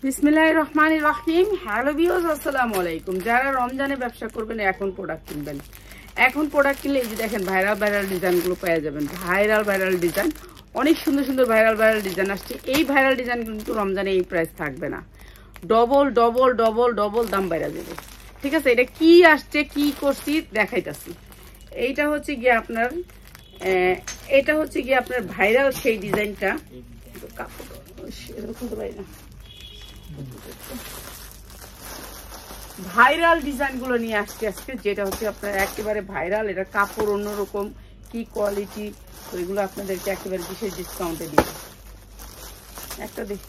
বিসমিল্লাহির রহমানির রহিম। Hello viewers, আসসালামু আলাইকুম। যারা রমজানে ব্যবসা করবেন এখন প্রোডাক্ট কিনবেন, এখন প্রোডাক্ট কিনলে এই যে দেখেন ভাইরাল ডিজাইনগুলো পেয়ে যাবেন। ভাইরাল ডিজাইন, অনেক সুন্দর সুন্দর ভাইরাল ডিজাইন আসছে। এই ভাইরাল ডিজাইন কিন্তু রমজানে এই প্রাইস থাকবে না, ডবল ডবল ডবল ডবল দাম বাইরে যাবে। ঠিক আছে, এটা কি আসছে কি করছি দেখাইতাছি। এইটা হচ্ছে গিয়ে আপনার ভাইরাল সেই ডিজাইনটা। ভাইরাল ডিজাইন গুলো নিয়ে আসছে আজকে, যেটা হচ্ছে আপনার একেবারে ভাইরাল। এটা কাপড় অন্যরকম, কি কোয়ালিটি, ওইগুলো আপনাদেরকে একেবারে বিশেষ ডিসকাউন্টে দিব। একটা দেখ,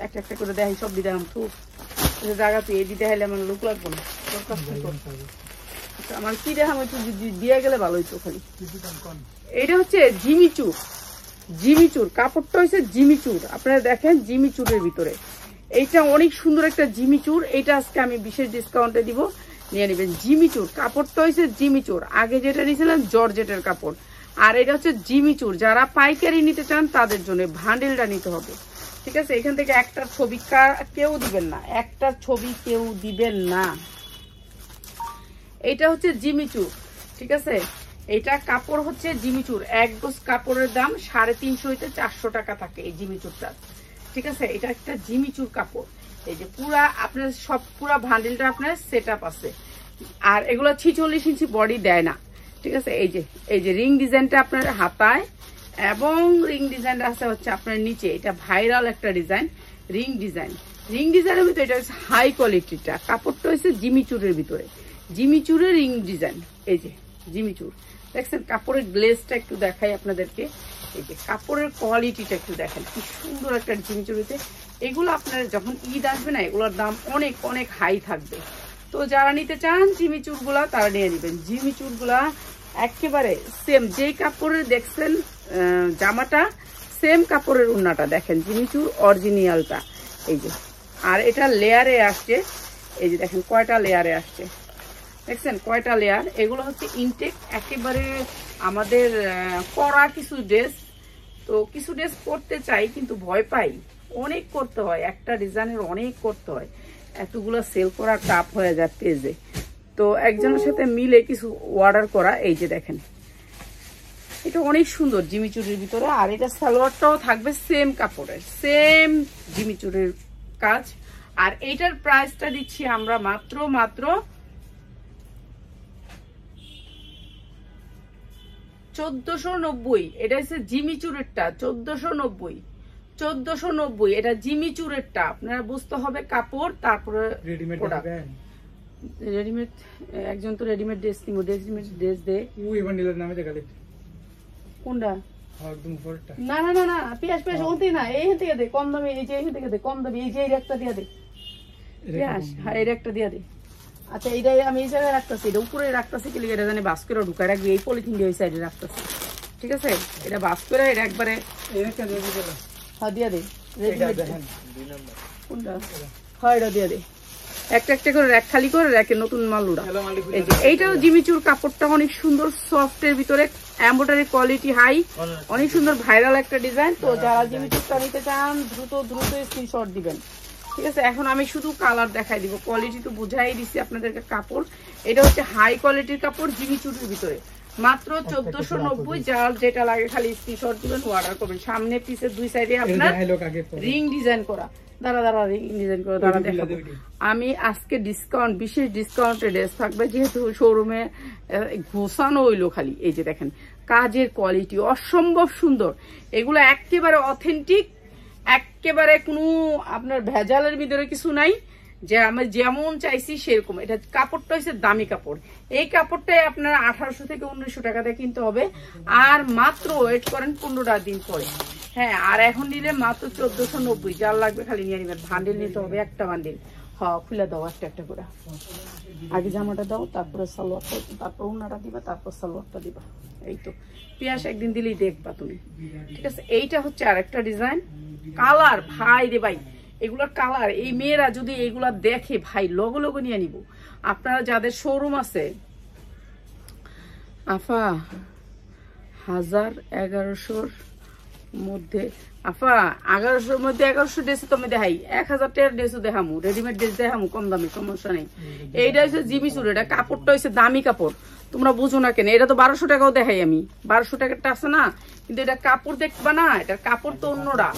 একটা একটা করে দেখাই, সব দিতে তো জায়গা তুই এই দিতে হলে আমার লোক লাগবো না। আমার কি দেখাম একটু দিয়ে গেলে ভালো হইতো। খালি এটা হচ্ছে জিমিচুর কাপড়টা হচ্ছে জিমিচুর। আপনারা দেখেন জিমিচুরের ভিতরে এইটা অনেক সুন্দর একটা জিমিচুর। এইটা আজকে আমি বিশেষ ডিসকাউন্টে দিব, নিয়ে নেবেন। জিমিচুর কাপড়টা হচ্ছে জিমিচুর। আগে যেটা নিয়েছিলাম জর্জেটের কাপড়, আর এটা হচ্ছে জিমিচুর। যারা পাইকারি নিতে চান তাদের জন্য ভান্ডেলটা নিতে হবে। ঠিক আছে, এখান থেকে একটা ছবি কেউ দিবেন না, একটা ছবি কেউ দিবেন না। এইটা হচ্ছে জিমিচুর। ঠিক আছে, এটা কাপড় হচ্ছে জিমিচুর। এক গজ কাপড়ের দাম 350 হইতে 400 টাকা থাকে এই জিমিচুরটা। ঠিক আছে, এটা একটা জিমিচুর কাপড়। এই যে পুরা আপনার সব পুরা ভান্ডেলটা আপনার সেট আপ আছে। আর এগুলো 46 ইঞ্চি বডি দেয় না। ঠিক আছে, এই যে রিং ডিজাইনটা আপনার হাতায়, এবং রিং ডিজাইনটা আছে হচ্ছে আপনার নিচে। এটা ভাইরাল একটা ডিজাইন, রিং ডিজাইনের ভিতরে এটা হচ্ছে হাই কোয়ালিটিটা। কাপড়টা হচ্ছে জিমিচুরের ভিতরে, জিমিচুরের রিং ডিজাইন। এই যে জিমিচুর দেখছেন, কাপড়ের গ্লেজটা একটু দেখাই আপনাদেরকে। এই যে কাপড়ের কোয়ালিটিটা একটু দেখেন, কি সুন্দর একটা জিমিচুর হইতে। এগুলো আপনারা যখন ঈদ আসবে না, এগুলোর দাম অনেক অনেক হাই থাকবে। তো যারা নিতে চান জিমিচুর গুলা তারা নিয়ে নেবেন। জিমিচুর গুলা একেবারে সেম, যেই কাপড়ের দেখছেন জামাটা, সেম কাপড়ের ওড়নাটা দেখেন, জিমিচুর অরিজিনালটা। এই যে, আর এটা লেয়ারে আসছে। এই যে দেখেন কয়টা লেয়ারে আসছে, দেখছেন কয়টা লেয়ার। এগুলো হচ্ছে ইনটেক একেবারে আমাদের করা কিছু ড্রেস। তো কিছু ড্রেস করতে চাই কিন্তু ভয় পাই, অনেক করতে হয়, একটা ডিজাইনের অনেক করতে হয়, এতগুলো সেল করা টাফ হয়ে যায় পেজে। তো একজনের সাথে মিলে কিছু অর্ডার করা। এই যে দেখেন, এটা অনেক সুন্দর জিমিচুরের ভিতরে। আর এটা সালোয়ারটাও থাকবে সেম কাপড়ের, সেম জিমিচুরের কাজ। আর এইটার প্রাইসটা দিচ্ছি আমরা মাত্র 1490। এটা হচ্ছে জিমিচুরেরটা, 1490। এটা জিমিচুরেরটা। আপনারা বুঝতে হবে কাপড়, তারপরে রেডিমেড। একজন তো রেডিমেড ড্রেস নিব, রেডিমেড ড্রেস দে। কোনটা? না না না না, পিয়াস ওতে না, এই থেকে দে কম দামে। এই যে এই থেকে দে কম দামে, এই যে এই একটা দিয়া দে পিয়াস। হ্যাঁ, এই একটা দিয়া দে। আচ্ছা, এইটাই আমি এই জায়গায় রাখতেছি, এটা উপরে রাখতেছি কি এটা জানি বাস করে ঢুকায় রাখবি। এই পলিথিন দিয়ে ওই সাইডে রাখতেছি। ঠিক আছে, এটা বাস করে এটা একবারে হ্যাঁ দিয়া দে। কোনটা? হ্যাঁ, এটা দিয়া দে। একটা একটা করে র্যাক খালি করে র্যাকে নতুন মাল উড়া। এইটাও জিমিচুর, কাপড়টা অনেক সুন্দর, সফটের ভিতরে, এমব্রয়ডারি কোয়ালিটি হাই, অনেক সুন্দর ভাইরাল একটা ডিজাইন। তো যারা জিমিচুরটা নিতে চান দ্রুত স্ক্রিনশট দিবেন। ঠিক আছে, এখন আমি শুধু কালার দেখাই দিব, কোয়ালিটি তো বুঝাই দিচ্ছি আপনাদেরকে। কাপড় এটা হচ্ছে হাই কোয়ালিটির কাপড়, জিমিচুরের ভিতরে মাত্র 1490। যার যেটা লাগে খালি স্ক্রিনশট দিবেন, অর্ডার করবেন। সামনে পিছে দুই সাইডে আপনার রিং ডিজাইন করা। দাঁড়া রিং ডিজাইন করা দাঁড়া দেখাবো আমি আজকে। ডিসকাউন্ট, বিশেষ ডিসকাউন্টে ড্রেস থাকবে, যেহেতু শোরুমে ঘোষানো হইলো খালি। এই যে দেখেন কাজের কোয়ালিটি অসম্ভব সুন্দর। এগুলো একেবারে অথেন্টিক, একেবারে কোনো আপনার ভেজালের ভিতরে কিছু নাই, যে আমি যেমন চাইছি সেরকম। এটা কাপড়টা হচ্ছে দামি কাপড়। এই কাপড়টাই আপনার 1800 থেকে 1900 টাকাতে কিনতে হবে। আর মাত্র ওয়েট করেন 15টা দিন পরে। হ্যাঁ, আর এখন নিলে মাত্র 1490। যার লাগবে খালি নিয়ে নেবেন। ভান্ডেল নিতে হবে, একটা ভান্ডেল। হ্যাঁ, খুলে দাও একটা একটা করে। আগে জামাটা দাও, তারপরে সালোয়ারটা, তারপর ওড়নাটা দিবা, তারপর সালোয়ারটা দিবা। এই তো পিয়াস একদিন দিলেই দেখবা তুমি। ঠিক আছে, এইটা হচ্ছে আরেকটা ডিজাইন। কালার ভাই রে ভাই, এগুলোর কালার, এই মেয়েরা যদি এগুলা দেখে ভাই লগে নিয়ে নিব। আপনারা যাদের শোরুম আছে আফা 1000-1100 মধ্যে আফা 1100-র মধ্যে 1100 ড্রেস তো আমি দেখাই, 1000 টাকার ড্রেসও দেখামু, রেডিমেড ড্রেস দেখামু কম দামি, সমস্যা নেই। এইটা হচ্ছে জিমিচুর, এটা কাপড়টা হচ্ছে দামি কাপড়, তোমরা বুঝো না কেন। এটা তো 1200 টাকাও দেখাই আমি, 1200 টাকারটা আছে না, কিন্তু এটা কাপড় দেখবা না, এটা কাপড় তো অন্যরা,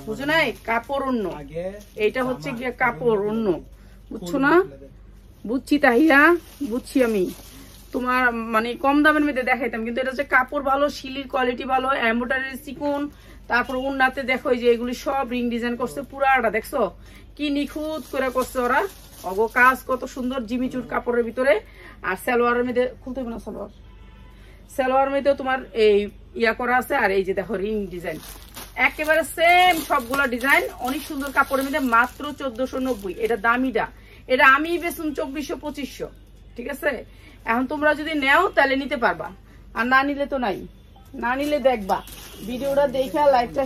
বুঝো নাই, কাপড় অন্য, এইটা হচ্ছে গিয়ে কাপড় অন্য, বুঝছো না? বুঝছি তাহিয়া, বুঝছি আমি, তোমার মানে কম দামের মধ্যে দেখাইতাম, কিন্তু এটা হচ্ছে কাপড় ভালো, শিলির কোয়ালিটি ভালো, এমব্রয়ডারি চিকন, তারপর উন্নাতে দেখো যে এগুলি সব রিং ডিজাইন করছে, পুরাটা দেখছো কি নিখুঁত করে করছে ওরা, অগো কাজ কত সুন্দর জিমিচুর কাপড়ের ভিতরে। আর সালোয়ারের মধ্যে খুলতে হবে না, সালোয়ার মধ্যে তোমার এই ইয়া করা আছে, আর এই যে দেখো রিং ডিজাইন একেবারে সেম সবগুলো ডিজাইন, অনেক সুন্দর কাপড়ের মধ্যে, মাত্র 1490। এটা দামিটা, এটা আমি বেচুম 2400-2500, ঠিক আছে? এখন তোমরা যদি নেও তাহলে নিতে পারবা, আর না নিলে তো নাই, না নিলে দেখবা ভিডিওটা দেখা লাইভটা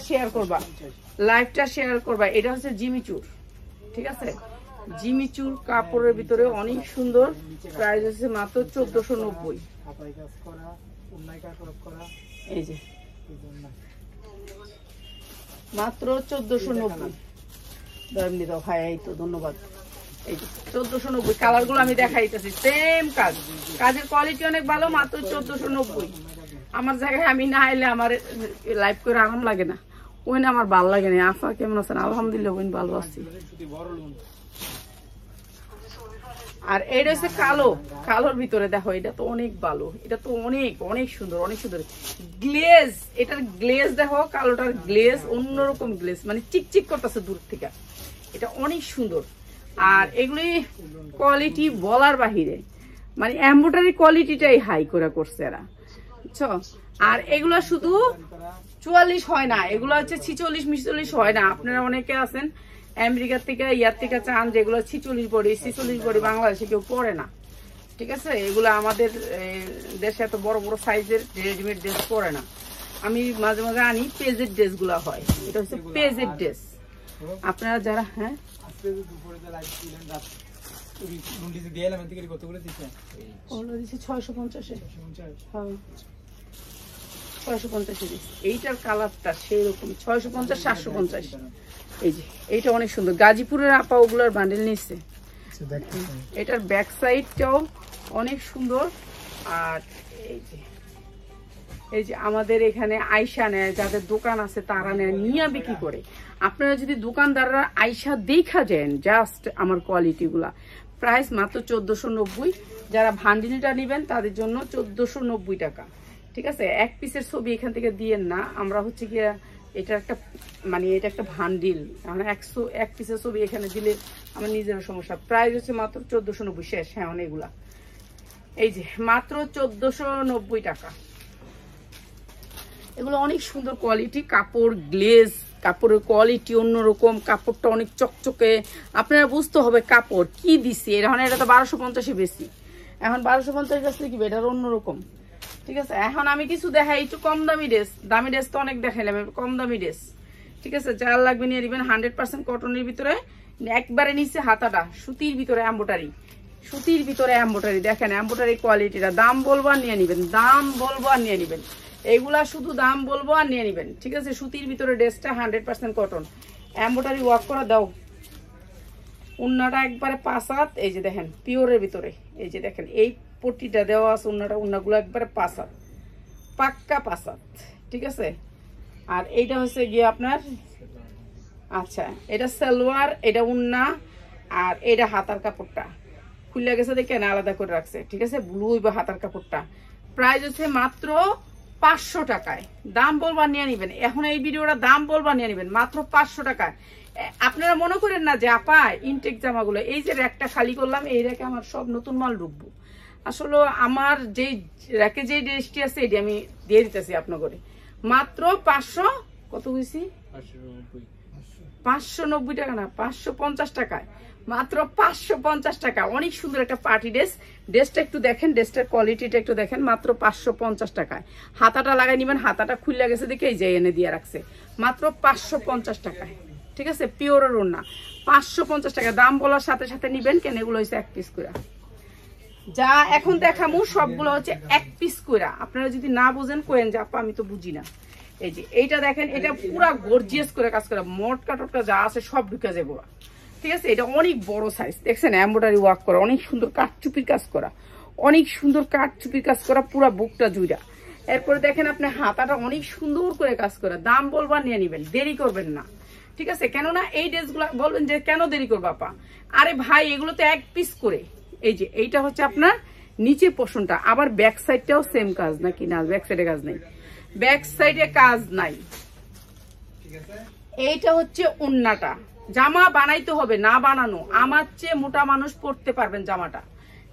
শেয়ার করবা, এটা হচ্ছে জিমিচুর, ঠিক আছে? জিমিচুর কাপড়ের ভিতরে অনেক সুন্দর, প্রাইস হচ্ছে মাত্র 1490। এই যে মাত্র 1490 দাও ভাই, এই তো ধন্যবাদ। এই যে 1490, কালার গুলো আমি দেখাইতেছি, সেম কাজ, কাজের কোয়ালিটি অনেক ভালো, মাত্র 1490। আমার জায়গায় আমি না এলে আমার লাইভ করে আরাম লাগে না, ওই না আমার ভালো লাগে না। আফা কেমন আছেন? আলহামদুলিল্লাহ ওই ভালো আছি। আর এটা হচ্ছে কালো, কালোর ভিতরে দেখো, এটা তো অনেক ভালো, এটা তো অনেক অনেক সুন্দর, অনেক সুন্দর গ্লেজ, এটার গ্লেজ দেখো, কালোটার গ্লেজ অন্যরকম গ্লেজ, মানে চিকচিক করতেছে দূর থেকে, এটা অনেক সুন্দর। আর এগুলি কোয়ালিটি বলার বাহিরে, মানে এমব্রয়ডারি কোয়ালিটিটাই হাই করে করছে এরা, বুঝছো? আর এগুলো শুধু 44 হয় না, এগুলো হচ্ছে 46-46 হয় না। আপনারা অনেকে আছেন আমেরিকার থেকে ইয়ার থেকে চান যেগুলো 46 বডি 46 বডি বাংলাদেশে কেউ পরে না, ঠিক আছে? এগুলো আমাদের দেশে এত বড় বড় সাইজের রেডিমেড ড্রেস পরে না, আমি মাঝে মাঝে আনি, পেজের ড্রেস গুলা হয়, এটা হচ্ছে পেজের ড্রেস। আপনারা যারা হ্যাঁ 650, এইটার কালারটা সেরকম 650-750। এই যে এইটা অনেক সুন্দর, গাজীপুরের আপা ওগুলার বান্ডেল নিচ্ছে, এটার ব্যাক সাইডটাও অনেক সুন্দর। আর এই যে আমাদের এখানে আয়সা নেয়, যাদের দোকান আছে তারা নেয়, নিয়ে বিক্রি করে। আপনারা যদি দোকানদাররা আয়সা দেখা যান, জাস্ট আমার কোয়ালিটি গুলা, প্রাইস মাত্র 1490। যারা ভান্ডিলটা নিবেন তাদের জন্য 1490 টাকা, ঠিক আছে? এক পিসের ছবি এখান থেকে দিয়েন না, আমরা হচ্ছে গিয়ে এটা একটা মানে এটা একটা ভান্ডিল, মানে 101 পিসের ছবি এখানে দিলে আমার নিজের সমস্যা। প্রাইস হচ্ছে মাত্র 1490, শেষ। হ্যাঁ অনেকগুলা, এই যে মাত্র 1490 টাকা। এগুলো অনেক সুন্দর কোয়ালিটি, কাপড় গ্লেজ, কাপড়ের কোয়ালিটি অন্যরকম, কাপড়টা অনেক চকচকে, আপনারা বুঝতে হবে কাপড় কি দিছি। এখন এটা তো 1250 বেশি, এখন 1250 কাছে কি এটা অন্যরকম, ঠিক আছে? এখন আমি কিছু দেখাই একটু কম দামি ড্রেস, দামি ড্রেস তো অনেক দেখাইলাম, কম দামি ড্রেস, ঠিক আছে? যার লাগবে নিয়ে নেবেন, 100% কটনের ভিতরে, একবারে নিচে হাতাটা সুতির ভিতরে এমব্রয়ডারি, সুতির ভিতরে এমব্রয়ডারি, দেখেন এমব্রয়ডারি কোয়ালিটিটা, দাম বলবো আর নিয়ে নিবেন, দাম বলবো আর নিয়ে নিবেন, এইগুলা শুধু দাম বলবো আর নিয়ে নিবেন, ঠিক আছে? সুতির ভিতরে ড্রেসটা 100% কটন, এমব্রয়ডারি ওয়ার্ক করা দাও, উন্নাটা একবারে 5 হাত, এই যে দেখেন পিওরের ভিতরে, এই যে দেখেন এই পট্টিটা দেওয়া আছে, উন্নাটা, উন্নাগুলো একবারে 5 হাত, পাক্কা 5 হাত, ঠিক আছে? আর এইটা হচ্ছে গিয়ে আপনার, আচ্ছা এটা সালোয়ার, এটা উন্না, আর এটা হাতার কাপড়টা খুলে গেছে দেখেন আলাদা করে রাখছে, ঠিক আছে? ব্লু বা হাতার কাপড়টা প্রাইস হচ্ছে মাত্র 500 টাকায়, দাম বলবার নিয়ে নিবেন। এখন এই ভিডিওটা দাম বলবার নিয়ে নিবেন মাত্র 500 টাকায়। আপনারা মনে করেন না যে আপা ইনটেক জামাগুলো, এই যে র্যাকটা খালি করলাম, এই র্যাকে আমার সব নতুন মাল ঢুকবো, আসলে আমার যেই র্যাকে যে ড্রেসটি আছে এটি আমি দিয়ে দিতেছি আপনাকে মাত্র 500, কত হয়েছি 590 টাকা না, 550 টাকায়, মাত্র 550 টাকা। অনেক সুন্দর একটা পার্টি ড্রেস, ড্রেসটা একটু দেখেন, ড্রেসটার কোয়ালিটিটা একটু দেখেন, মাত্র 550 টাকায়। হাতাটা লাগাই নিবেন, হাতাটা খুলে গেছে দেখে এই যে এনে দিয়ে রাখছে, মাত্র 550 টাকায়, ঠিক আছে? পিওরের ওড়না, 550 টাকা। দাম বলার সাথে সাথে নিবেন, কেন এগুলো হচ্ছে 1 পিস করে, যা এখন দেখামু সবগুলো হচ্ছে 1 পিস করে। আপনারা যদি না বুঝেন কোয়েন যে আপা আমি তো বুঝি না, এই যে এইটা দেখেন, এটা পুরা গর্জিয়াস করে কাজ করা, মটকা টটকা যা আছে সব ঢুকে যাবো, ঠিক আছে। এটা অনেক বড় সাইজ, দেখছেন এমব্রয়ডারি ওয়ার্ক করা, অনেক সুন্দর কাঠচুপির কাজ করা, অনেক সুন্দর কাঠচুপির কাজ করা, পুরা বুকটা জুড়া। এরপরে দেখেন আপনি হাতাটা অনেক সুন্দর করে কাজ করা। দাম বলবার নিয়ে নিবেন, দেরি করবেন না, ঠিক আছে। কেননা এই ড্রেসগুলো বলবেন যে কেন দেরি করবো আপা, আরে ভাই এগুলো তো এক পিস করে। এই যে এইটা হচ্ছে আপনার নিচে পোর্শনটা, আবার ব্যাক সাইডটাও সেম কাজ নাকি না, ব্যাক সাইডে কাজ নেই, ব্যাক সাইডে কাজ নাই। এইটা হচ্ছে ওন্নাটা, জামা বানাইতে হবে না বানানো, আমার চেয়ে মোটা মানুষ পরতে পারবেন জামাটা,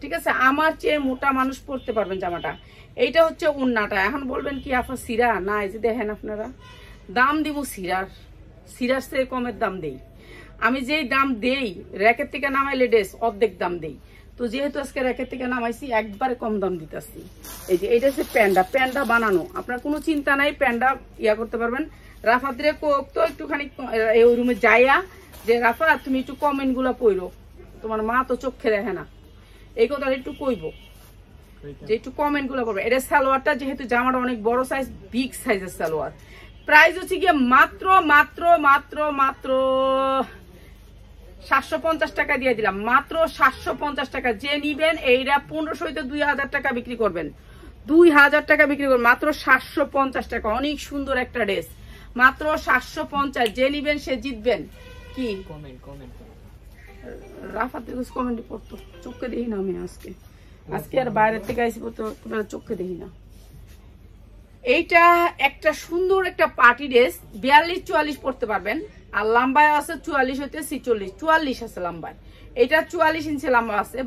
ঠিক আছে, আমার চেয়ে মোটা মানুষ পরতে পারবেন জামাটা। এইটা হচ্ছে ওন্নাটা। এখন বলবেন কি আপা সিরা না, এই যে দেখেন আপনারা দাম দিব সিরার, সিরার চেয়ে কমের দাম দেই আমি, যেই দাম দেই র্যাকের থেকে নামাইলে ড্রেস অর্ধেক দাম দেই, তো যেহেতু আজকে র্যাকের থেকে নামাইছি একবারে কম দাম দিতেছি। এই যে এটা হচ্ছে প্যান্ডা, প্যান্ডা বানানো, আপনার কোনো চিন্তা নাই, প্যান্ডা ইয়া করতে পারবেন। রাফাদরে কোক তো একটুখানি ওই রুমে যাইয়া যে রাফা তুমি একটু কমেন্ট গুলা পড়ো, তোমার মা তো চোখে দেখে না, এই কথাটা একটু কইবো যে একটু কমেন্ট গুলা করবে। এটা সালোয়ারটা যেহেতু জামাটা অনেক বড় সাইজ, বিগ সাইজের সালোয়ার, প্রাইস হচ্ছে গিয়ে মাত্র মাত্র মাত্র মাত্র 750 টাকা দিয়ে দিলাম, মাত্র 750 টাকা। যে নিবেন এইটা 1500 হইতে 2000 টাকা বিক্রি করবেন, 2000 টাকা বিক্রি করবেন, মাত্র 750 টাকা। অনেক সুন্দর একটা ড্রেস, মাত্র 750। যে নিবেন সে জিতবেন। কি রাফাত কমেন্ট পড়তো, চোখে দেখি না আমি আজকে আর বাইরের থেকে আইসি পড়তো, চোখে দেখি না। এইটা একটা সুন্দর একটা পার্টি ড্রেস, 42-44 পড়তে পারবেন, আর লম্বায় আছে 44 হইতে 46, 44 আছে লম্বায়, এটা 44 ইঞ্চি লম্বা আছে,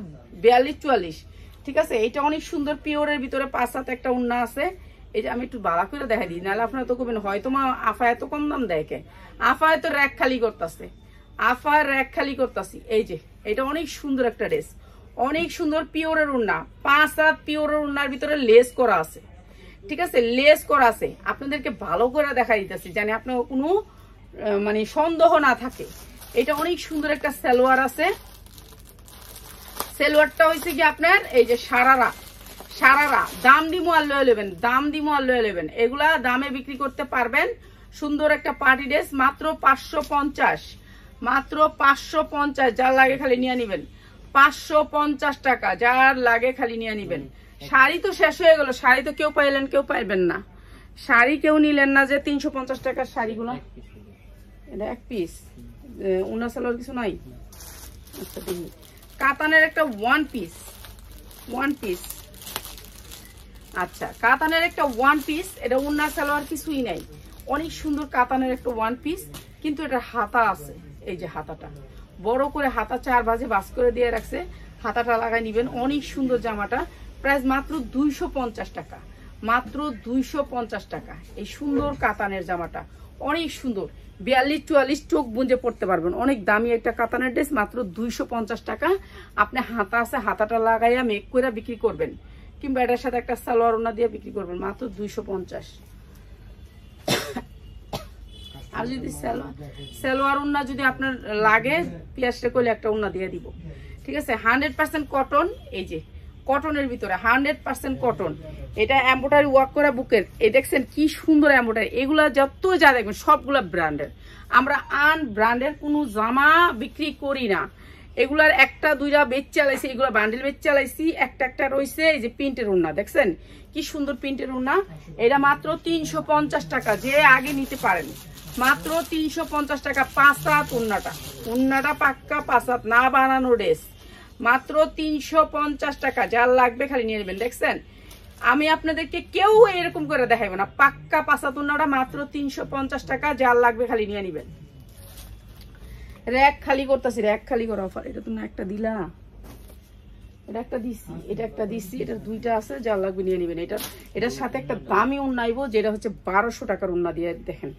42-44, ঠিক আছে। এটা অনেক সুন্দর পিওরের ভিতরে 5 হাত একটা উন্না আছে। এই যে আমি একটু বালা করে দেখা দিই, নাহলে আপনারা তো কবেন হয়তো মা আফা এত কম দাম দেয় কে, আফা এত র্যাক খালি করতেছে, আফা র্যাক খালি করতেছি। এই যে এটা অনেক সুন্দর একটা ড্রেস, অনেক সুন্দর পিওরের উন্না, 5 হাত পিওরের উন্নার ভিতরে লেস করা আছে, ঠিক আছে, লেস করা আছে। আপনাদেরকে ভালো করে দেখা দিতেছি জানি আপনার কোনো মানে সন্দেহ না থাকে। এটা অনেক সুন্দর একটা সালোয়ার আছে, সালোয়ারটা হয়েছে কি আপনার এই যে সারারা, সারারা দাম দিমু আর লয়ে নেবেন, দাম দিমু আর লয়ে নেবেন, এগুলা দামে বিক্রি করতে পারবেন। সুন্দর একটা পার্টি ড্রেস, মাত্র 550, মাত্র 550। যার লাগে খালি নিয়ে নিবেন, 550 টাকা, যার লাগে খালি নিয়ে নিবেন। শাড়ি তো শেষ হয়ে গেল, শাড়ি তো কেউ পাইলেন কেউ পাইবেন না, শাড়ি কেউ নিলেন না যে 350 টাকার শাড়িগুলো। এটা এক পিস উনা সালোয়ার কিছু নাই। আচ্ছা দেখি কাতানের একটা ওয়ান পিস, আচ্ছা কাতানের একটা ওয়ান পিস, এটা উন্না সালোয়ার কিছুই নাই, অনেক সুন্দর কাতানের একটা ওয়ান পিস, কিন্তু এটা হাতা আছে। এই যে হাতাটা বড় করে হাতা 4 ভাঁজে বাস করে দিয়ে রাখছে, হাতাটা লাগাই নিবেন। অনেক সুন্দর জামাটা, প্রাইস মাত্র 250 টাকা, মাত্র 250 টাকা। এই সুন্দর কাতানের জামাটা অনেক সুন্দর, 42-44 চোখ বুঁজে পড়তে পারবেন, অনেক দামি একটা কাতানের ড্রেস, মাত্র 250 টাকা। আপনি হাতা আছে, হাতাটা লাগাইয়া মেক করে বিক্রি করবেন, কিংবা এটার সাথে একটা সালোয়ার ওনা দিয়ে বিক্রি করবেন, মাত্র 250। আর যদি সালোয়ার ওনা যদি আপনার লাগে পিয়াসটা করলে একটা ওনা দিয়ে দিব, ঠিক আছে। 100% কটন, এই যে কটনের ভিতরে 100% কটন, এটা এমব্রয়ডারি ওয়ার্ক করা বুকের। এই দেখছেন কি সুন্দর এমব্রয়ডারি, এগুলা যত যা দেখবেন সবগুলা ব্র্যান্ডের, আমরা আন ব্র্যান্ডের কোনো জামা বিক্রি করি না। এগুলার একটা দুইটা বেচ চালাইছি, এগুলা বান্ডেল বেচ চালাইছি, একটা রয়েছে। এই যে প্রিন্টের ওড়না দেখছেন কি সুন্দর প্রিন্টের ওড়না, এটা মাত্র 350 টাকা। যে আগে নিতে পারেন, মাত্র 350 টাকা। 5 হাত ওড়নাটা পাক্কা 5 হাত না বানানো ড্রেস, মাত্র 350 টাকা। যার লাগবে খালি নিয়ে নেবেন। দেখছেন আমি আপনাদেরকে কেউ এরকম করে দেখাইবো না, পাক্কা 5 হাত ওড়নাটা মাত্র 350 টাকা। যার লাগবে খালি নিয়ে নেবেন। র্যাক খালি করতেছি, র্যাক খালি করা অফার। এটা তো না একটা দিলা, এটা একটা দিছি, এটা একটা দিছি, এটার দুইটা আছে, যার লাগবে নিয়ে নেবেন। এটার সাথে একটা দামি উন্নাইবো, যেটা হচ্ছে 1200 টাকার উন্না দিয়ে। দেখেন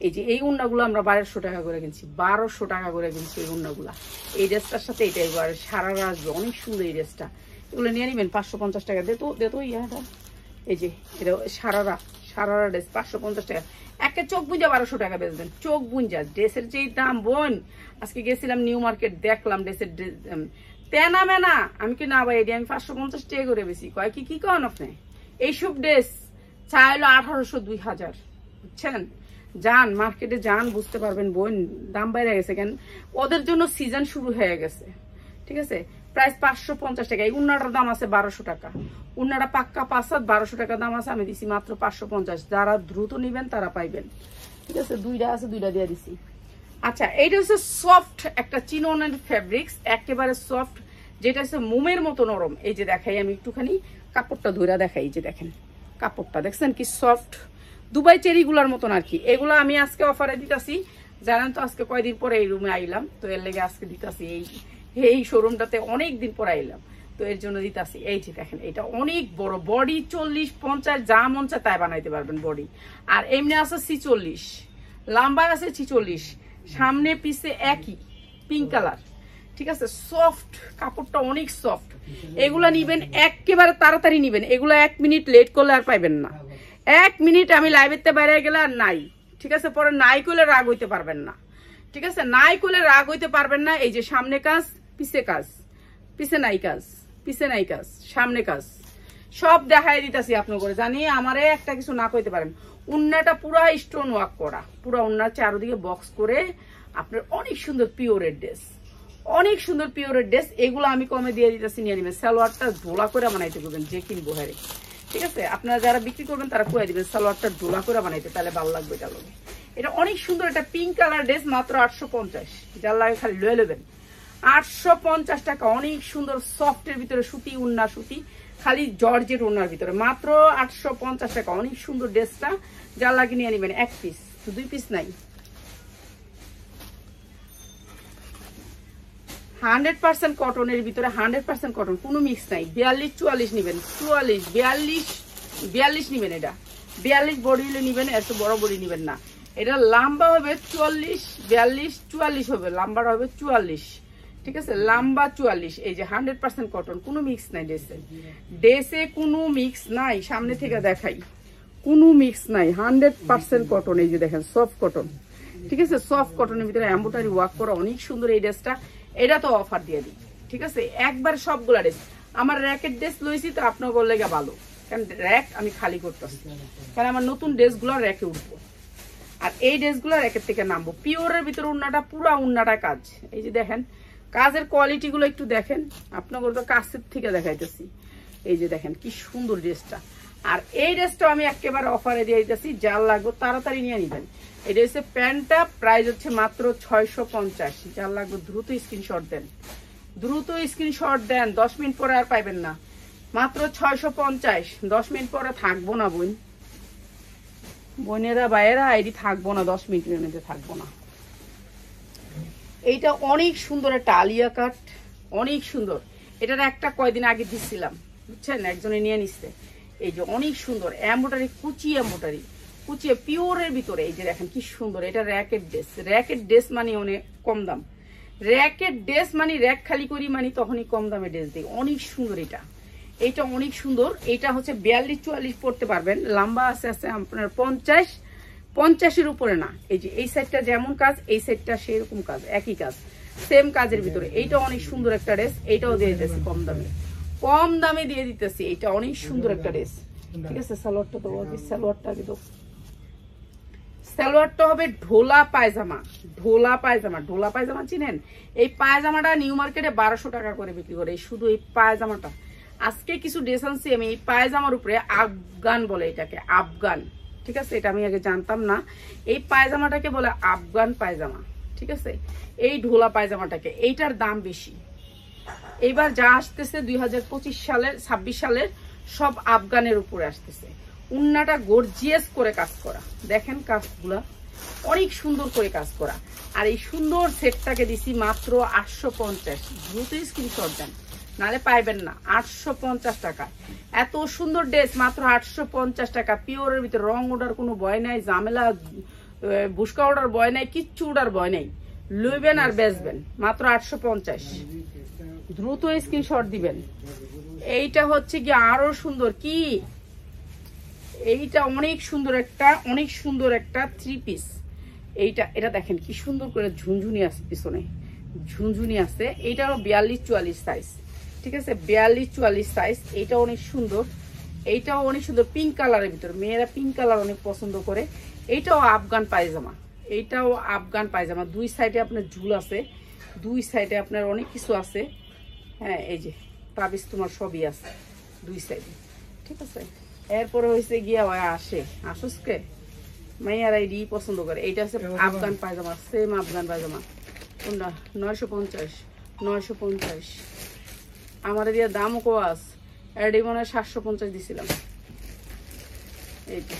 এই যে এই উন্নাগুলো আমরা 1200 টাকা করে কিনছি, 1200 টাকা করে কিনছি এই উন্নাগুলা। এই ড্রেসটার সাথে এটাই আর সারারা আসবে, অনেক সুন্দর এই ড্রেসটা। এগুলো নিয়ে নেবেন 550 টাকা। দেতো ইয়াটা, এই যে এটা সারারা ড্রেস 550 টাকা। একটা চোখ বুঞ্জা 1200 টাকা বেচবেন, চোখ বুঞ্জা। ড্রেসের যেই দাম বোন, আজকে গেছিলাম নিউ মার্কেট, দেখলাম ড্রেসের তেনা মেনা। আমি কি না ভাই এটি আমি 550 টাকা করে বেশি কয় কি কন আপনি? এইসব ড্রেস চাইলো 1800 2000, বুঝছেন? যান মার্কেটে যান, বুঝতে পারবেন বোন দাম বাইরে গেছে কেন, ওদের জন্য সিজন শুরু হয়ে গেছে। ঠিক আছে, প্রাইস 550 টাকা। এই উন্নাটার দাম আছে 1200 টাকা। উন্নাটা পাক্কা 5 1200 টাকা দাম আছে, আমি দিছি মাত্র 550। যারা দ্রুত নিবেন তারা পাইবেন। ঠিক আছে, দুইটা আছে, দুইটা দিয়ে দিছি। আচ্ছা, এইটা হচ্ছে সফট একটা চিননের ফেব্রিক্স, একেবারে সফট, যেটা হচ্ছে মোমের মতো নরম। এই যে দেখাই আমি একটুখানি কাপড়টা ধরে দেখাই, এই যে দেখেন কাপড়টা দেখছেন কি সফট, দুবাই চেরিগুলার মতন আর কি। এগুলো আমি আজকে অফারে দিতেছি, জানেন তো আজকে কয়দিন পরে এই রুমে আইলাম, তো এর লেগে আজকে দিতেছি। এই শোরুমটাতে অনেক দিন পরে আইলাম, তো এর জন্য দিতেছি। এই যে দেখেন, এটা অনেক বড় বডি, 40-50 যা মন চায় তাই বানাইতে পারবেন বডি। আর এমনি আছে 46, লম্বা আছে 46, সামনে পিছে একই পিঙ্ক কালার। ঠিক আছে, সফট কাপড়টা অনেক সফট। এগুলা নিবেন একেবারে তাড়াতাড়ি নিবেন, এগুলা 1 মিনিট লেট করলে আর পাইবেন না। 1 মিনিট আমি লাইভেতে বাইরে গেলে আর নাই। ঠিক আছে, পরে নাই করলে রাগ হইতে পারবেন না। ঠিক আছে, নাই করলে রাগ হইতে পারবেন না। এই যে সামনে কাজ, পিছে কাজ, পিছে নাই কাজ, পিছে নাই কাজ, সামনে কাজ, সব দেখাই দিতেছি আপনার করে, জানি আমারে একটা কিছু না কইতে পারেন। উন্নাটা পুরা স্টোন ওয়ার্ক করা, পুরা উন্নার চারদিকে বক্স করে আপনার অনেক সুন্দর পিওরের ড্রেস, অনেক সুন্দর পিওরের ড্রেস। এগুলো আমি কমে দিয়ে দিতেছি, নিয়ে নিবেন। সালোয়ারটা ডোলা করে বানাইতে করবেন যে কিনবো হারে। ঠিক আছে, আপনারা যারা বিক্রি করবেন তারা কয়ে দিবেন সালোয়ারটা ডোলা করে বানাইতে, তাহলে ভালো লাগবে। এটা লোক, এটা অনেক সুন্দর একটা পিঙ্ক কালার ড্রেস, মাত্র 850। যার লাগে খালি লয়ে নেবেন। 850 টাকা, অনেক সুন্দর সফটের ভিতরে সুতি উন্না, সুতি খালি জর্জেট উন্নার ভিতরে, মাত্র 850 টাকা। অনেক সুন্দর ড্রেসটা, যার লাগে নিয়ে নিবেন। 1 পিস, 2 পিস নাই। 100% কটনের ভিতরে, 100% কটন, কোনো মিক্স নাই। 42-44 নিবেন, 44-42 নিবেন। এটা 42 বডি হলে নিবেন, এত বড় বডি নিবেন না। এটা লম্বা হবে 44-42-44 হবে, লম্বাটা হবে 44। ঠিক আছে, লম্বা 44। এই যে 100% কটন, কোনো মিক্স নাই ড্রেসে, ড্রেসে কোনো মিক্স নাই। সামনে থেকে দেখাই, কোনো মিক্স নাই, 100% কটন। এই যে দেখেন সফট কটন। ঠিক আছে, সফট কটনের ভিতরে এমব্রয়ডারি ওয়ার্ক করা, অনেক সুন্দর এই ড্রেসটা। এটা তো অফার দিয়ে দিই। ঠিক আছে, একবার সবগুলা ড্রেস, আমার র্যাকের ড্রেস লইছি তো আপনার বললে ভালো, কারণ র্যাক আমি খালি করতেছি, কারণ আমার নতুন ড্রেসগুলো র্যাকে উঠবো, আর এই ড্রেসগুলো র্যাকের থেকে নামবো। পিওরের ভিতরে উন্নাটা, পুরা উন্নাটা কাজ। এই যে দেখেন কাজের কোয়ালিটি গুলো একটু দেখেন, আপনাদের তো কাছের থেকে দেখাইতেছি। এই যে দেখেন কি সুন্দর ড্রেসটা। আর এই ড্রেসটা আমি একেবারে অফারে দিয়ে দিতেছি, যার লাগবে তাড়াতাড়ি নিয়ে নিবেন। এটা হচ্ছে প্যান্টটা, প্রাইস হচ্ছে মাত্র 650। যার লাগবে দ্রুত স্ক্রিনশট দেন, দ্রুত স্ক্রিনশট দেন, 10 মিনিট পরে আর পাইবেন না। মাত্র 650, 10 মিনিট পরে থাকবো না বোন, বোনেরা ভাইয়েরা, আইডি থাকবো না, 10 মিনিটের মধ্যে থাকবো না। এইটা অনেক সুন্দর একটা আলিয়া কাট, অনেক সুন্দর। এটার একটা কয়দিন আগে দিচ্ছিলাম, বুঝছেন, একজনে নিয়ে নিচ্ছে। এই যে অনেক সুন্দর এমব্রয়ডারি, কুচি এমব্রয়ডারি, কুচিয়ে পিওরের ভিতরে। এই যে দেখেন কি সুন্দর, এটা র্যাকেট ড্রেস। র্যাকেট ড্রেস মানে অনেক কম দাম, র্যাকেট ড্রেস মানে র্যাক খালি করি মানে তখনই কম দামে ড্রেস দিই। অনেক সুন্দর এটা, এইটা অনেক সুন্দর। এটা হচ্ছে 42-44 পড়তে পারবেন, লম্বা আছে আছে আপনার 50-50-এর উপরে না। এই যে এই সাইডটা যেমন কাজ, এই সাইডটা সেরকম কাজ, একই কাজ, সেম কাজের ভিতরে। এইটা অনেক সুন্দর একটা ড্রেস, এইটাও দিয়ে দিতেছি কম দামে, কম দামে দিয়ে দিতেছি। এটা অনেক সুন্দর একটা ড্রেস। ঠিক আছে, সালোয়ারটা তো সালোয়ারটা আগে তো, সালোয়ারটা হবে ঢোলা পায়জামা, ঢোলা পায়জামা। ঢোলা পায়জামা চিনেন? এই পায়জামাটা নিউ মার্কেটে 1200 টাকা করে বিক্রি করে, শুধু এই পায়জামাটা। আজকে কিছু ড্রেস আনছি আমি এই পায়জামার উপরে, আফগান বলে এটাকে, আফগান। ঠিক আছে, এটা আমি আগে জানতাম না, এই পায়জামাটাকে বলে আফগান পায়জামা। ঠিক আছে, এই ঢোলা পায়জামাটাকে, এইটার দাম বেশি। এইবার যা আসতেছে 2025 সালের 26 সালের সব আফগানের উপরে আসতেছে। উন্নাটা গর্জিয়াস করে কাজ করা, দেখেন কাজগুলা অনেক সুন্দর করে কাজ করা। আর এই সুন্দর সেটটাকে দিছি মাত্র 850। দ্রুত স্ক্রিনশট দেন, নালে পাইবেন না। 850 টাকা এত সুন্দর ড্রেস, মাত্র 850 টাকা। পিওরের ভিতরে রং ওঠার কোনো ভয় নাই, ঝামেলা বুসকা ওঠার ভয় নাই, কিচ্ছু ওঠার ভয় নাই। লইবেন আর বেচবেন, মাত্র 850। দ্রুত স্ক্রিনশট দিবেন। এইটা হচ্ছে কি আরো সুন্দর, কি এইটা অনেক সুন্দর একটা, অনেক সুন্দর একটা 3 পিস। এইটা, এটা দেখেন কি সুন্দর করে ঝুনঝুনি আছে, পিছনে ঝুনঝুনি আছে। এইটারও 42-44 সাইজ। ঠিক আছে, 42-44 সাইজ। এইটা অনেক সুন্দর, এইটাও অনেক সুন্দর, পিঙ্ক কালারের ভিতরে। মেয়েরা পিঙ্ক কালার অনেক পছন্দ করে। এইটাও আফগান পায়জামা, এইটাও আফগান পায়জামা। দুই সাইডে আপনার ঝুল আছে, দুই সাইডে আপনার অনেক কিছু আছে। হ্যাঁ এই যে তাবিজ তোমার সবই আছে দুই সাইডে, ঠিক আছে। এরপরে হয়েছে গিয়া আসে আসুসকে মাইয়ারা এই পছন্দ করে। এইটা হচ্ছে আফগান পায়জামা, সেম আফগান পায়জামা। কোনটা 950, 950। আমার দিয়ে দামও কোয়াস, এডি মনে হয় 750 দিছিলাম। এইটা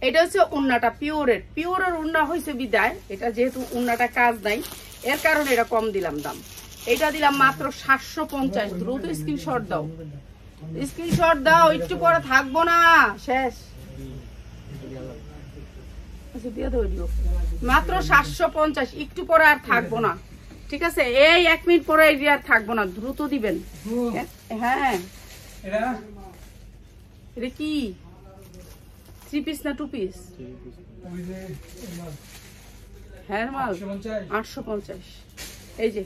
এটা হচ্ছে উন্নাটা পিওরের, পিওরের উন্না হয়েছে বিদায়। এটা যেহেতু উন্নাটা কাজ নাই এর কারণে এটা কম দিলাম দাম। এটা দিলাম মাত্র 750। দ্রুত স্ক্রিনশট দাও, স্ক্রিনশট দাও, একটু পরে থাকবো না, শেষ। আচ্ছা দিয়ে দাও, মাত্র 750, একটু পরে আর থাকবো না, ঠিক আছে। এই 1 মিনিট পরে এই আর থাকবো না, দ্রুত দিবেন। হ্যাঁ এটা কি 3 পিস না 2 পিস? হ্যাঁ মাল 850। এই যে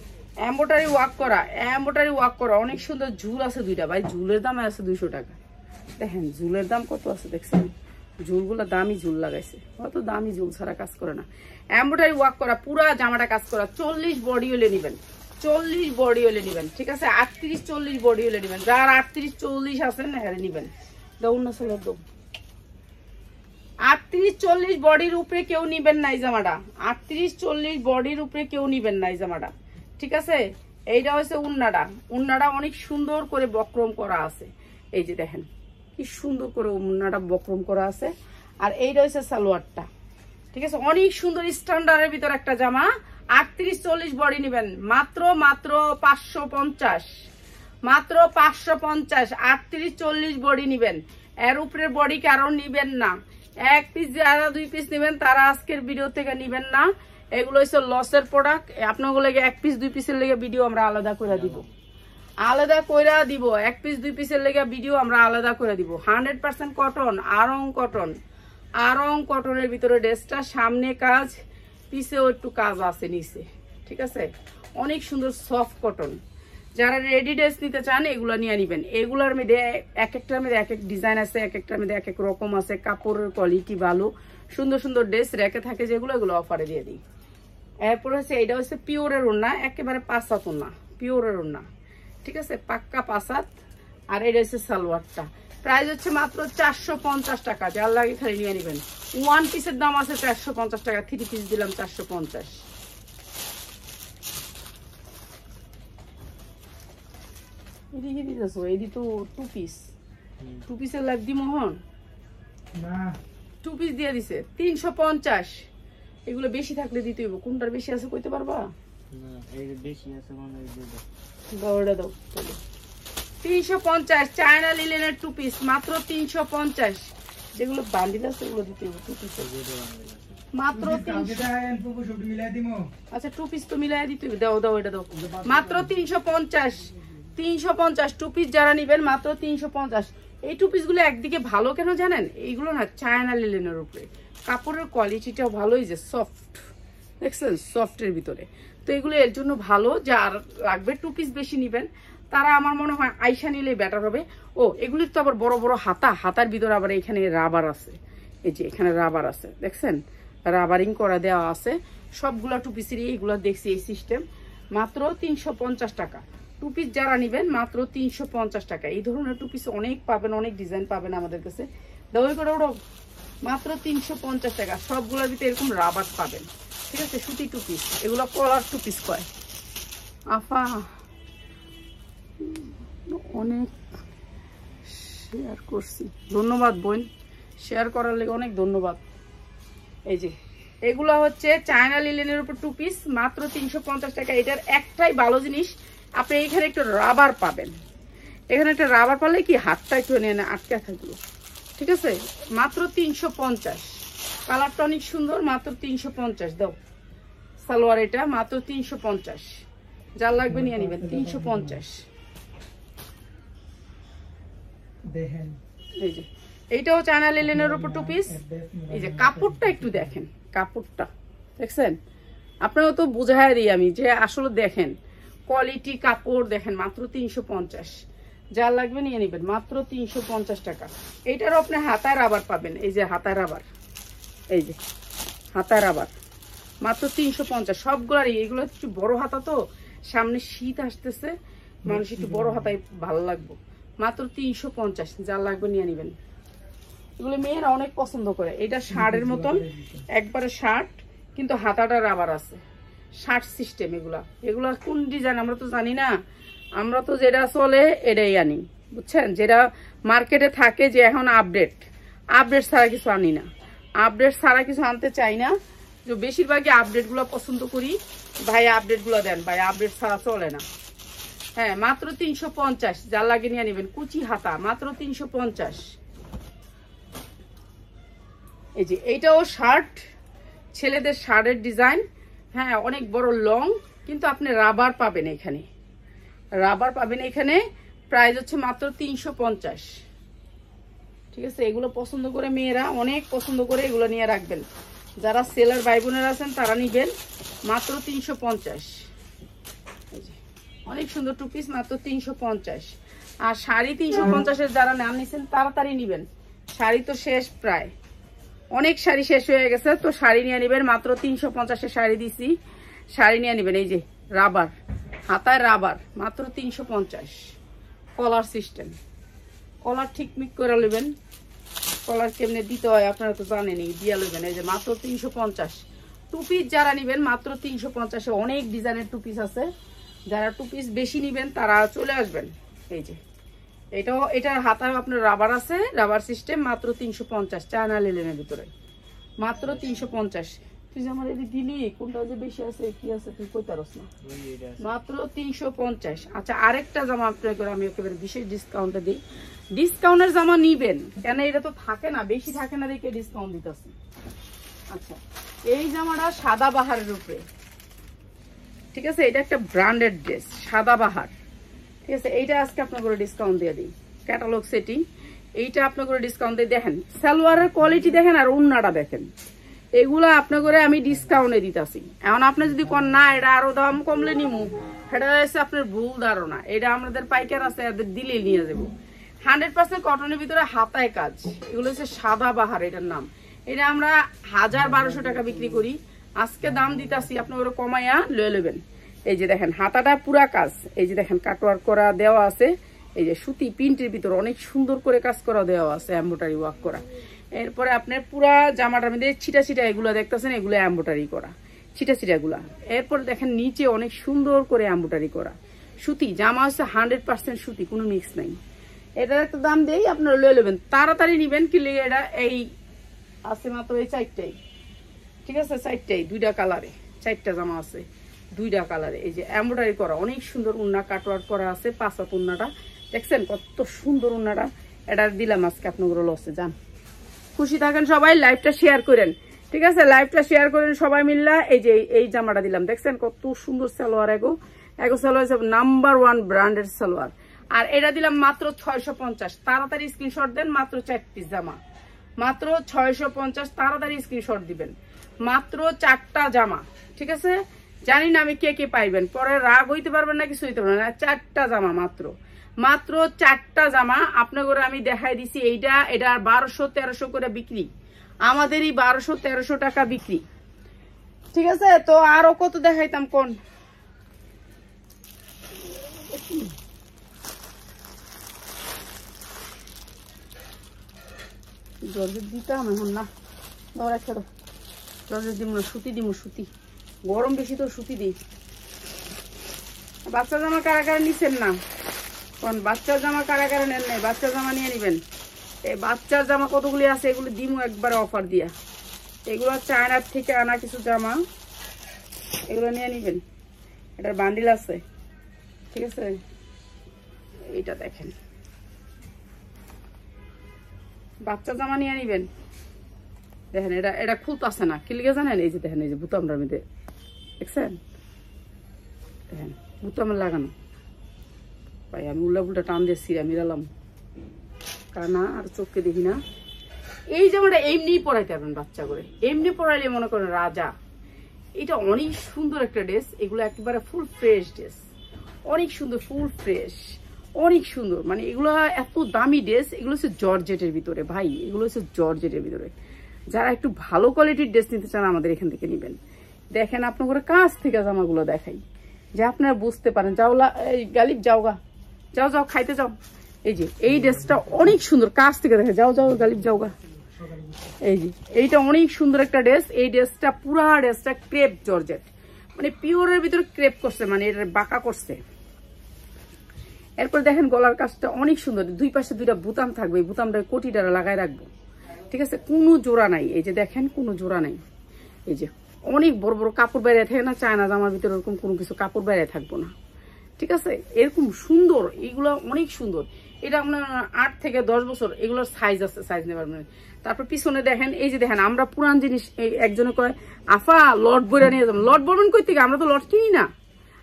এমব্রয়ডারি ওয়ার্ক করা, এমব্রয়ডারি ওয়ার্ক করা, অনেক সুন্দর ঝুল আছে দুইটা ভাই। ঝুলের দাম আছে 200 টাকা। দেখেন ঝুলের দাম কত আছে দেখছেন, ঝুলগুলো দামি ঝুল লাগাইছে, অত দামি ঝুল ছাড়া কাজ করে না। এমব্রয়ডারি ওয়ার্ক করা, পুরা জামাটা কাজ করা। 40 বডি হলে নিবেন, 40 বডি হলে নিবেন, ঠিক আছে। 38 40 বডি হলে নিবেন, যার 38 40 আছেন হ্যাঁ নিবেন। দাও না চলো দাও। 38 40 বডির উপরে কেউ নিবেন না এই জামাটা, 38 40 বডির উপরে কেউ নিবেন না এই জামাটা, ঠিক আছে। এইটা হচ্ছে উন্নাটা, উন্নাটা অনেক সুন্দর করে বক্রম করা আছে। এই যে দেখেন কি সুন্দর করে উন্নাটা বক্রম করা আছে। আর এইটা হচ্ছে সালোয়ারটা, ঠিক আছে। অনেক সুন্দর স্ট্যান্ডার্ডের ভিতর একটা জামা। 38 40 বডি নিবেন মাত্র 550, মাত্র 550। 38 40 বডি নিবেন, এর উপরে বডি কারণ নিবেন না। 1 পিস যারা 2 পিস নিবেন তারা আজকের ভিডিও থেকে নিবেন না, এগুলো হচ্ছে লসের প্রোডাক্ট। আপনাগুলো 1 পিস 2 পিসের লেগে ভিডিও আমরা আলাদা করে দিব, আলাদা করে দিব। 1 পিস 2 পিসের লেগে ভিডিও আমরা আলাদা করে দিব। 100% কটন, আরং কটন, আরং কটনের ভিতরে ড্রেসটা। সামনে কাজ, পিছেও একটু কাজ আছে নিচে, ঠিক আছে। অনেক সুন্দর সফট কটন। যারা রেডি ড্রেস নিতে চান এগুলো নিয়ে নিবেন। এগুলোর মধ্যে এক একটার মধ্যে এক এক ডিজাইন আছে, এক একটার মধ্যে এক এক রকম আছে। কাপড়ের কোয়ালিটি ভালো, সুন্দর সুন্দর ড্রেস রেখে থাকে যেগুলো, এগুলো অফারে দিয়ে দিই। এরপর হচ্ছে এটা হচ্ছে পিওরের ওড়না, একেবারে 5 হাত ওড়না, পিওরের ওড়না, ঠিক আছে, পাক্কা 5 হাত। আর এটা হচ্ছে সালোয়ারটা, প্রাইস হচ্ছে মাত্র 450 টাকা। যার লাগে খালি নিয়ে নেবেন। 1 পিসের দাম আছে 450 টাকা, 3 পিস দিলাম 450। এদিকে দিতেছো, এদি তো 2 পিস, 2 পিসের লাইফ দি মোহন না, 2 পিস দিয়ে দিছে 350। এগুলো বেশি থাকলে দিতে হইব। কোনটার বেশি আছে কইতে পারবা? না এই বেশি আছে মানে দাও, এটা দাও। 350 চায়না লিলেনের 2 পিস মাত্র 350। যেগুলো বান্ডিল আছে ওগুলো দিতে হইব 2 পিস মাত্র 300। আচ্ছা 2 পিস তো মিলাই দিতে হইব। দাও দাও, এটা দাও, মাত্র 350। 350 2 পিস যারা নিবেন মাত্র 350। এই 2 পিস গুলো একদিকে ভালো কেন জানেন, এইগুলো না চায়না লিলেনের উপরে, কাপড়ের কোয়ালিটিটাও ভালো, এই যে সফট দেখছেন, সফটের ভিতরে। তো এগুলো এর জন্য ভালো। যার লাগবে 2 পিস বেশি নিবেন তারা আমার মনে হয় আইসা নিলে বেটার হবে। ও এগুলির তো আবার বড় বড় হাতা, হাতার ভিতরে আবার এখানে রাবার আছে, এই যে এখানে রাবার আছে দেখছেন, রাবারিং করা দেওয়া আছে। সবগুলা 2 পিসেরই এইগুলো দেখছি এই সিস্টেম। মাত্র 350 টাকা 2 পিস যারা নিবেন, মাত্র 350 টাকা। এই ধরনের 2 পিস অনেক পাবেন, অনেক ডিজাইন পাবেন আমাদের কাছে। দই করে ওড়ো, মাত্র 350 টাকা। সবগুলোর ভিতরে এরকম রাবার পাবেন, ঠিক আছে। সুতি 2 পিস, এগুলো কলার 2 পিস কয়। আফা অনেক শেয়ার করছি, ধন্যবাদ বোন, শেয়ার করার লেগে অনেক ধন্যবাদ। এই যে এগুলো হচ্ছে চায়না লিলেনের উপর 2 পিস মাত্র 350 টাকা। এটার একটাই ভালো জিনিস, আপনি এখানে একটু রাবার পাবেন। এখানে একটা রাবার পালে কি হাতটা একটু এনে আটকে থাকলো, ঠিক আছে। মাত্র 350। কালারটা অনেক সুন্দর, মাত্র 350। দাও সালোয়ার, এটা মাত্র 350। যার লাগবে নিয়ে নেবেন 350। দেখেন এই যে এইটাও চায়না লিলেনের উপর 2 পিস। এই যে কাপড়টা একটু দেখেন, কাপড়টা দেখছেন, আপনারাও তো বুঝাই দিই আমি যে আসলে দেখেন কোয়ালিটি কাপড় দেখেন। মাত্র 350। যা লাগবে নিয়ে নেবেন, মাত্র 350 টাকা। এইটারও আপনি হাতায় রাবার পাবেন, এই যে হাতায় রাবার, এই যে হাতায় রাবার, মাত্র 350। সবগুলারই, এগুলো একটু বড় হাতা তো, সামনে শীত আসতেছে, মানুষ একটু বড় হাতায় ভালো লাগবে। মাত্র 350, যা লাগবে নিয়ে নেবেন। এগুলো মেয়েরা অনেক পছন্দ করে। এটা শার্টের মতন একবারে শার্ট, কিন্তু হাতাটা রাবার আছে, শার্ট সিস্টেম। এগুলা কোন ডিজাইন আমরা তো জানি না, আমরা তো যেটা চলে এটাই আনি, বুঝছেন? যেটা মার্কেটে থাকে, যে এখন আপডেট ছাড়া কিছু আনি না, আপডেট ছাড়া কিছু আনতে চাই না। যে বেশিরভাগই আপডেটগুলো পছন্দ করি, ভাই আপডেটগুলো দেন ভাই, আপডেট ছাড়া চলে না। হ্যাঁ, মাত্র 350, যা লাগে নিয়ে নেবেন। কুচি হাতা, মাত্র 350। এই যে এইটাও শার্ট, ছেলেদের শার্টের ডিজাইন। হ্যাঁ, অনেক বড় লং, কিন্তু আপনি রাবার পাবেন এখানে, রাবার পাবেন এখানে। প্রাইস হচ্ছে মাত্র 350। ঠিক আছে, এগুলো পছন্দ করে মেয়েরা, অনেক পছন্দ করে, এগুলো নিয়ে রাখবেন। যারা সেলার ভাই বোনেরা আছেন তারা নিবেন, মাত্র 350। অনেক সুন্দর টু পিস, মাত্র 350। আর শাড়ি 350-এর যারা নাম নিছেন তাড়াতাড়ি নিবেন, শাড়ি তো শেষ, প্রায় অনেক শাড়ি শেষ হয়ে গেছে, তো শাড়ি নিয়ে নিবেন। মাত্র 350-এর শাড়ি দিছি, শাড়ি নিয়ে নিবেন। এই যে রাবার, হাতায় রাবার, মাত্র 350। কলার সিস্টেম, কলার ঠিকমিক করে নেবেন। কলার কেমনে দিতে হয় আপনারা তো জানেনই, দিয়া নেবেন। এই যে মাত্র 350। টু পিস যারা নিবেন মাত্র 350-এ অনেক ডিজাইনের টু পিস আছে। যারা টু পিস বেশি নিবেন তারা চলে আসবেন। এই যে এটার হাতায় আপনার রাবার আছে, রাবার সিস্টেম, মাত্র 350। চায়না লিলেনের ভিতরে মাত্র 350। তুই যে আমার এদিকে দিলি, কোনটা যে বেশি আছে কি আছে তুই কই পারস না, মাত্র 350। আচ্ছা, আরেকটা জামা আপনাকে আমি একেবারে বিশেষ ডিসকাউন্টে দিই। ডিসকাউন্টের জামা নিবেন কেন, এটা তো থাকে না, বেশি থাকে না দেখে ডিসকাউন্ট দিতেছি। আচ্ছা, এই জামাটা সাদা বাহারের উপরে, ঠিক আছে, এটা একটা ব্র্যান্ডেড ড্রেস, সাদা বাহার। ঠিক আছে, এইটা আজকে আপনার করে ডিসকাউন্ট দিয়ে দিই, ক্যাটালগ সেটিং। এইটা আপনার করে ডিসকাউন্ট দিয়ে দেখেন, সালোয়ারের কোয়ালিটি দেখেন আর উন্নাটা দেখেন, এগুলা আপনার করে আমি ডিসকাউন্টে দিতেছি। এখন আপনি যদি কোন না এটা আরো দাম কমলে নিমু, সেটা হচ্ছে আপনার ভুল ধারণা। এটা আমাদের পাইকার আছে, এদের দিলে নিয়ে যাবো। 100% কটনের ভিতরে হাতায় কাজ, এগুলো হচ্ছে সাদা বাহার এটার নাম। এটা আমরা 1000-1200 টাকা বিক্রি করি, আজকে দাম দিতেছি আপনার কমাইয়া লয়ে নেবেন। এই যে দেখেন হাতাটা পুরা কাজ, এই যে দেখেন কাটওয়ার্ক করা দেওয়া আছে, এই যে সুতি প্রিন্টের ভিতরে অনেক সুন্দর করে কাজ করা দেওয়া আছে, এমব্রয়ডারি ওয়ার্ক করা। এরপরে আপনার পুরা জামাটার মধ্যে ছিটা ছিটা এগুলো দেখতেছেন, এগুলো এমব্রয়ডারি করা, ছিটা ছিটা গুলা। এরপরে দেখেন নিচে অনেক সুন্দর করে এমব্রয়ডারি করা সুতি। জামা হচ্ছে 100% সুতি, কোনো মিক্স নাই। এটার একটা দাম দিয়েই আপনারা লয়ে নেবেন, তাড়াতাড়ি নিবেন। কি লেগে এটা এই আছে মাত্র এই 4টাই, ঠিক আছে, 4টাই, 2টা কালারে 4টা জামা আছে, 2টা কালারে। এই যে এমব্রয়ডারি করা অনেক সুন্দর, উন্না কাটওয়ার্ক করা আছে, পাঁচাত উন্নাটা দেখছেন কত সুন্দর উন্নাটা। এটা দিলাম আজকে আপনাগুলো লসে, যান খুশি থাকেন সবাই। লাইভটা শেয়ার করেন, ঠিক আছে, লাইভটা শেয়ার করেন সবাই মিল্লা। এই যে এই জামাটা দিলাম, দেখছেন কত সুন্দর সালোয়ার, এগো সালোয়ার নাম্বার 1 ব্র্যান্ডের সালোয়ার। আর এটা দিলাম মাত্র 650। তাড়াতাড়ি স্ক্রিনশট দেন, মাত্র 4 পিস জামা, মাত্র 650। তাড়াতাড়ি স্ক্রিনশট দিবেন, মাত্র 4টা জামা, ঠিক আছে। জানি না আমি কে কে পাইবেন, পরে রাগ হইতে পারবেন না, কিছু হইতে পারবেন না। 4টা জামা, মাত্র 4টা জামা আপনাদের আমি দেখাই দিছি। এটা 1200-1300 করে বিক্রি, আমাদেরই 1200-1300 টাকা বিক্রি, ঠিক আছে। তো আরো কত দেখাইতাম কোন, জর্জেট দিতাম এখন না, ধরা খেলো জর্জেট দিব না, সুতি দিব, সুতি গরম বেশি তো সুতি দিই। বাচ্চা জামা কারা কারা নিচ্ছেন না কোন, বাচ্চার জামা কারা কারা নেন নাই, বাচ্চার জামা নিয়ে নিবেন। এই বাচ্চার জামা কতগুলি আছে এগুলো দিমু একবার অফার দিয়া। এগুলো চায়নার থেকে আনা কিছু জামা, এগুলো নিয়ে নিবেন। এটার বান্ডিল আছে, ঠিক আছে। এইটা দেখেন বাচ্চা জামা নিয়ে নিবেন। দেখেন এটা খুলতেছে না, কি লিখে জানেন, এই যে দেখেন এই যে বুতামটার মধ্যে দেখছেন, দেখেন বুতামের লাগানো। ভাই আমি উল্লা পুল্টা টান দিয়ে সিরা মিরালাম, কানা আর চোখকে দেখি না। এই জামাটা এমনি পরাইতে পারবেন বাচ্চা করে, এমনি পরাইলে মনে করেন রাজা। এটা অনেক সুন্দর একটা ড্রেস, এগুলো একেবারে ফুল ফ্রেশ ড্রেস, অনেক সুন্দর ফুল ফ্রেশ, অনেক সুন্দর, মানে এগুলো এত দামি ড্রেস, এগুলো হচ্ছে জর্জেটের ভিতরে ভাই, এগুলো হচ্ছে জর্জেটের ভিতরে। যারা একটু ভালো কোয়ালিটির ড্রেস নিতে চান আমাদের এখান থেকে নেবেন। দেখেন আপনার কাছ থেকে জামাগুলো দেখাই যে আপনারা বুঝতে পারেন। যাও গালিব, যাও গা, যাও যাও খাইতে যাও। এই যে এই ড্রেসটা অনেক সুন্দর, কাছ থেকে দেখে, যাও যাও গালিব, যাও গা। এই যে এইটা অনেক সুন্দর একটা ড্রেস। এই ড্রেসটা পুরা ড্রেসটা ক্রেপ জর্জেট, মানে পিওরের ভিতরে ক্রেপ করছে, মানে এটা বাঁকা করছে। এরপর দেখেন গলার কাজটা অনেক সুন্দর, দুই পাশে দুইটা বুতাম থাকবে, এই বুতামটা কোটিটা লাগাই রাখবো, ঠিক আছে, কোনো জোড়া নাই। এই যে দেখেন কোনো জোড়া নাই। এই যে অনেক বড় বড় কাপড় বাইরে থাকে না, চায়না জামার ভিতরে ওরকম কোনো কিছু কাপড় বাইরে থাকবো না, ঠিক আছে। এরকম সুন্দর, এইগুলো অনেক সুন্দর। এটা আপনার 8 থেকে 10 বছর এগুলোর সাইজ আছে, সাইজ নেবার মানে। তারপর পিছনে দেখেন, এই যে দেখেন আমরা পুরান জিনিস, একজনে কয় আফা লট বইরা নিয়ে যাবেন, লট বলবেন কই থেকে, আমরা তো লট কিনি না,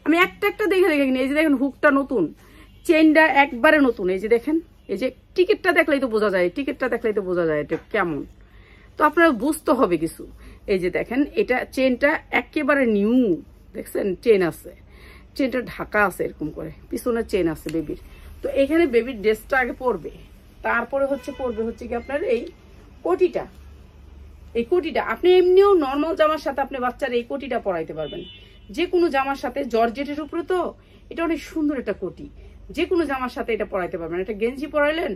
আমি একটা একটা দেখে দেখে কিনি। এই যে দেখেন হুকটা নতুন, চেনটা একবারে নতুন। এই যে দেখেন, এই যে টিকিটটা দেখলেই তো বোঝা যায়, টিকিটটা দেখলেই তো বোঝা যায় এটা কেমন, তো আপনার বুঝতে হবে কিছু। এই যে দেখেন এটা চেনটা একেবারে নিউ, দেখছেন চেন আছে, চেনটা ঢাকা আছে এরকম করে, পিছনে চেন আছে বেবির। তো এখানে বেবির ড্রেসটা আগে পরবে, তারপরে পরবে হচ্ছে কি আপনার এই কোটিটা। এই কোটিটা আপনি এমনিও নর্মাল জামার সাথে আপনি বাচ্চার এই কোটিটা পরাইতে পারবেন, যে কোনো জামার সাথে। জর্জেটের উপরে তো এটা অনেক সুন্দর একটা কোটি, যে কোনো জামার সাথে এটা পরাইতে পারবেন। এটা গেঞ্জি পরাইলেন,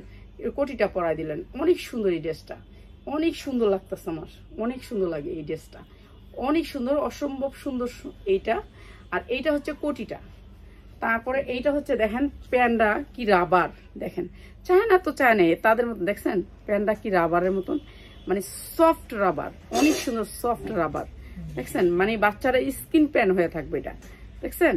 কোটিটা পরাই দিলেন, অনেক সুন্দর এই ড্রেসটা, অনেক সুন্দর লাগতেছে আমার, অনেক সুন্দর লাগে এই ড্রেসটা, অনেক সুন্দর, অসম্ভব সুন্দর এইটা। আর এইটা হচ্ছে কোটিটা। তারপরে এইটা হচ্ছে দেখেন প্যান্ডা কি রাবার, দেখেন চায় না তো চায় না তাদের মতন, দেখছেন প্যান্ডা কি রাবারের মতন, মানে সফট রাবার, অনেক সুন্দর সফট রাবার, দেখছেন, মানে বাচ্চারা স্কিন প্যান হয়ে থাকবে এটা, দেখছেন,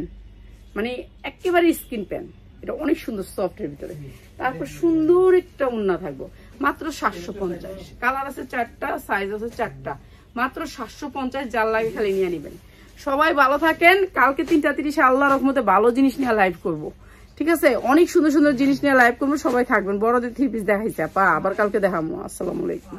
মানে একেবারে স্কিন প্যান, এটা অনেক সুন্দর সফটের ভিতরে। তারপর সুন্দর একটা ওড়না থাকবো, মাত্র 750, কালার আছে 4টা, সাইজ আছে 4টা, মাত্র 750, যার লাগে খালি নিয়ে নেবেন। সবাই ভালো থাকেন, কালকে 3:30 আল্লাহর রহমতে ভালো জিনিস নিয়ে লাইভ করব, ঠিক আছে, অনেক সুন্দর সুন্দর জিনিস নিয়ে লাইভ করবো, সবাই থাকবেন। বড়দের 3 পিস দেখাইছে আপা, আবার কালকে দেখাবো। আসসালামু আলাইকুম।